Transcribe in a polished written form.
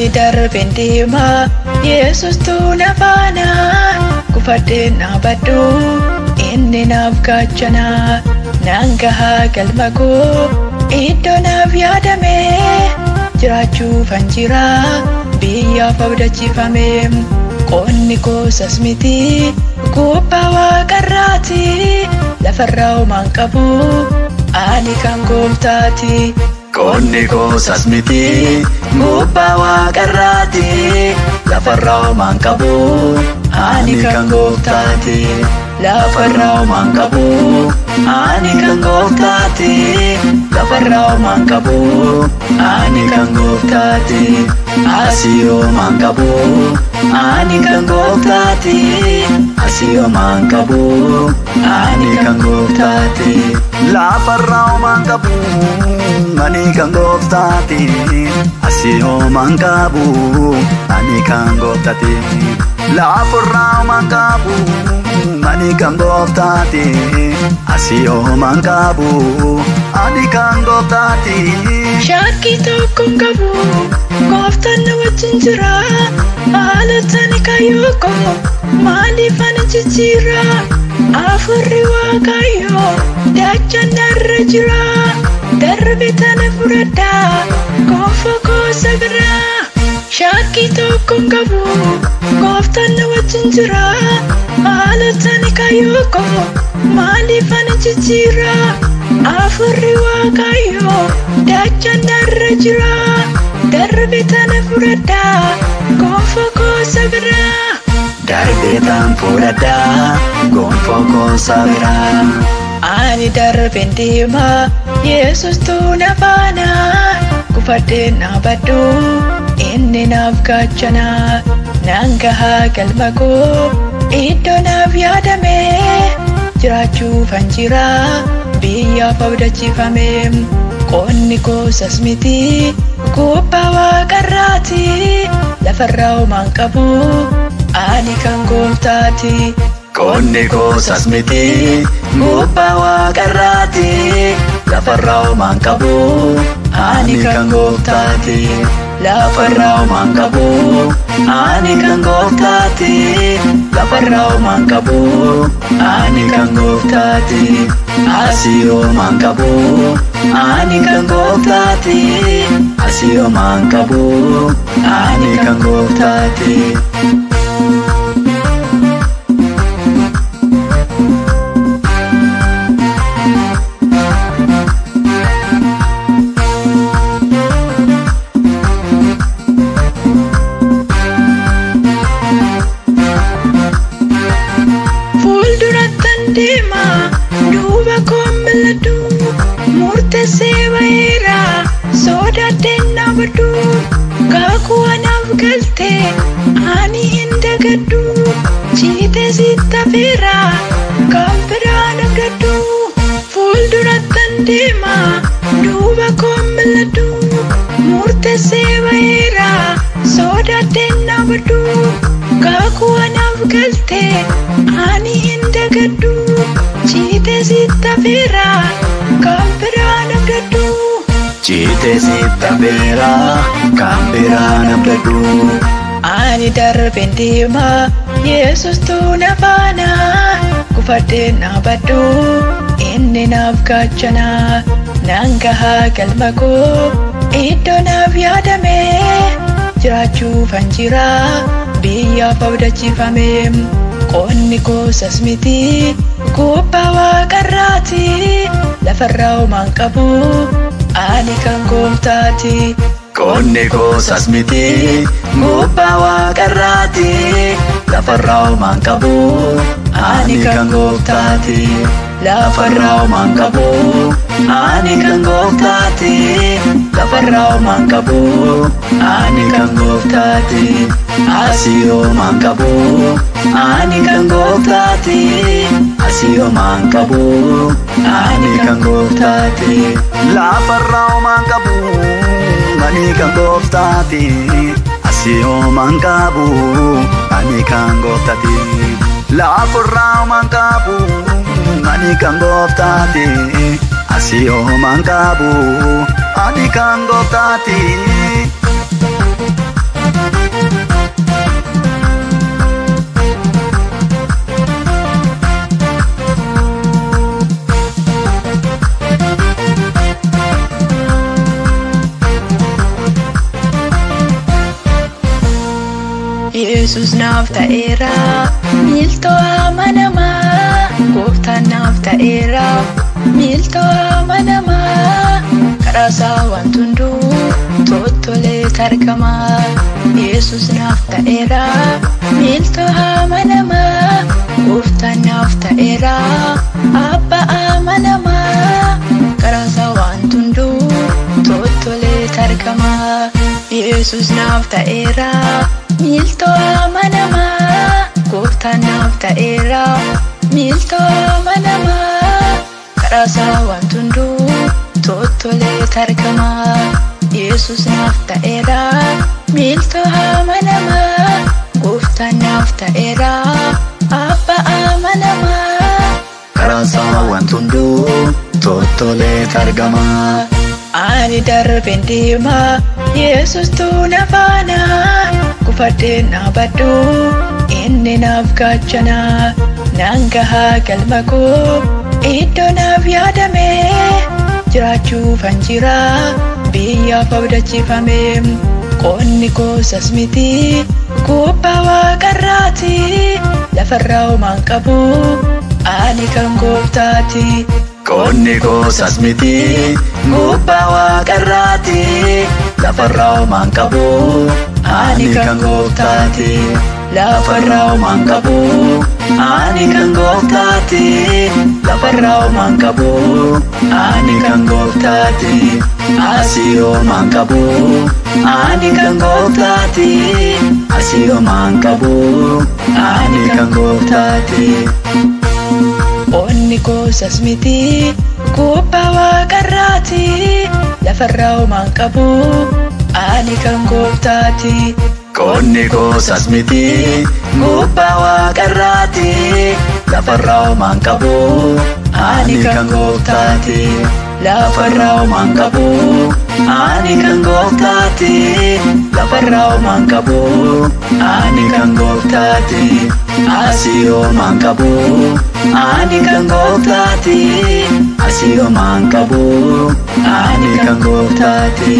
Ani darbeen deema Yesuustu na faana kufadheen dhaabadhu inni naaf gaachana naan gahaa galma koo iddoo naaf yaadame jiraachuufan jira biyyaaf abdachiifame qonni koosas miti gubbaa waaqarraati lafarraa homaan qabu ani kan gooftaati. Qonni koosas miti gubbaa waaqarraati lafarraa homaan qabu ani kan gooftaati. Lafarraa homaan qabu ani kan gooftaati. Lafarraa homaan qabu ani kan gooftaati. Asii homaan qabu ani kan gooftaati. Asii homaan qabu ani kan gooftaati. Lafarraa homaan qabu ani kan gooftaati. Asii homaan qabu ani kan gooftaati. Lafarraa homaan qabu ani kan gooftaati. Asii homaan qabu ani kan gooftaati. Shakkii tokko hin qabu gooftaan na wajjin jira haalota ni kayyoo maaliif ani jijjiira afurri waaqayyoo dachaan narra jira darbe tana fudhadha gonfoo koosa bira. Shakkii tokko hin qabu gooftaan na wajjin jira haalota ni kayyoo maaliif ani jijjiira afurri waaqayyoo dachaan narra jira darbe tana fudhadha gonfoo koosa bira. Darbe tan fudhadha gonfoo koosa bira. Ani darbeen deema Yesuustu na faana kufadheen dhaabadhu inni naaf gaachana naan gahaa galma koo iddoo naaf yaadame jiraachuufan jira biyyaaf abdachiifame qonni koosas miti gubbaa waaqarraati lafarraa homaan qabu ani kan gooftaati. Qonni koosas miti gubbaa waaqarraati lafarraa homaan qabu ani kan gooftaati. Lafarraa homaan qabu ani kan gooftaati. Lafarraa homaan qabu ani kan gooftaati. Asii homaan qabu ani kan gooftaati. Asii homaan qabu ani kan gooftaati. Deema duuba koon mil'adhu murteessee baheera sodaadheen dhaabadhu kaakuu anaaf galte ani hin dagadhu ciitee sitti hafeera kan biraan abdadhu. Fuuldurattan deema duuba koon mil'adhu murteessee baheera sodaadheen dhaabadhu kaakuu anaaf galte ani hin dagadhu ciitee sitti hafeera kan biraan abdadhu. Ciitee sitti hafeera kan biraan abdadhu. Ani darbeen deema Yesuustu na faana kufadheen dhaabadhu inni naaf gaachana naan gahaa galma koo iddoo naaf yaadame jiraachuufan jira biyyaaf abdachiifame qonni koosas miti gubbaa waaqarraati lafarraa homaan qabu ani kan gooftaati. Qonni koosas miti gubbaa waaqarraati lafarraa homaan qabu ani kan gooftaati. Lafarraa homaan qabu ani kan gooftaati. Lafarraa homaan qabu ani kan gooftaati. Asii homaan qabu ani kan gooftaati. Asii homaan qabu ani kan gooftaati. Lafarraa homaan qabu ani kan gooftaati. Asii homaan qabu ani kan gooftaati. Lafarraa homaan qabu ani kan gooftaati. Asii homaan qabu ani kan gooftaati. Yesus naaf ta'eera miiltoo amanamaa gooftaan naaf ta'eera miiltoo amanamaa karaa isaa waan hunduu tottolee argama Yesus naaf ta'eera miiltoo amanamaa gooftaan naaf ta'eera abbaa amanamaa karaa isaa waan hunduu tottolee argama Yesus naaf ta'eera miiltoo amanamaa gooftaan naaf ta'eera miiltoo amanamaa karaa isaa waan hunduu tottolee argama Yesus naaf ta'eera miiltoo amanamaa gooftaan naaf ta'eera abbaa amanamaa karaa isaa waan hunduu tottolee argama. Ani darbeen deemaa Yesustu na faana kufadheen dhaabadhu inni naaf gaachana naan gahaa galma koo iddoo naaf yaadame jiraachuufan jira biyyaaf abdachiifame qonni koosas miti gubbaa waaqarraati lafarraa homaan qabu ani kan gooftaati. Qonni koosas miti gubbaa waaqarraati lafarraa homaan qabu ani kan gooftaati. Lafarraa homaan qabu ani kan gooftaati lafarraa homaan qabu ani kan gooftaati. Asii homaan qabu ani kan gooftaati asii homaan qabu ani kan gooftaati. Qonni koosas miti gubbaa waaqarraati lafarraa homaan qabu ani kan gooftaati. Qonni koosas miti gubbaa waaqarraati lafarraa homaan qabu ani kan gooftaati. Lafarraa homaan qabu ani kan gooftaati lafarraa homaan qabu ani kan gooftaati. Asii homaan qabu ani kan gooftaati asii homaan qabu ani kan gooftaati.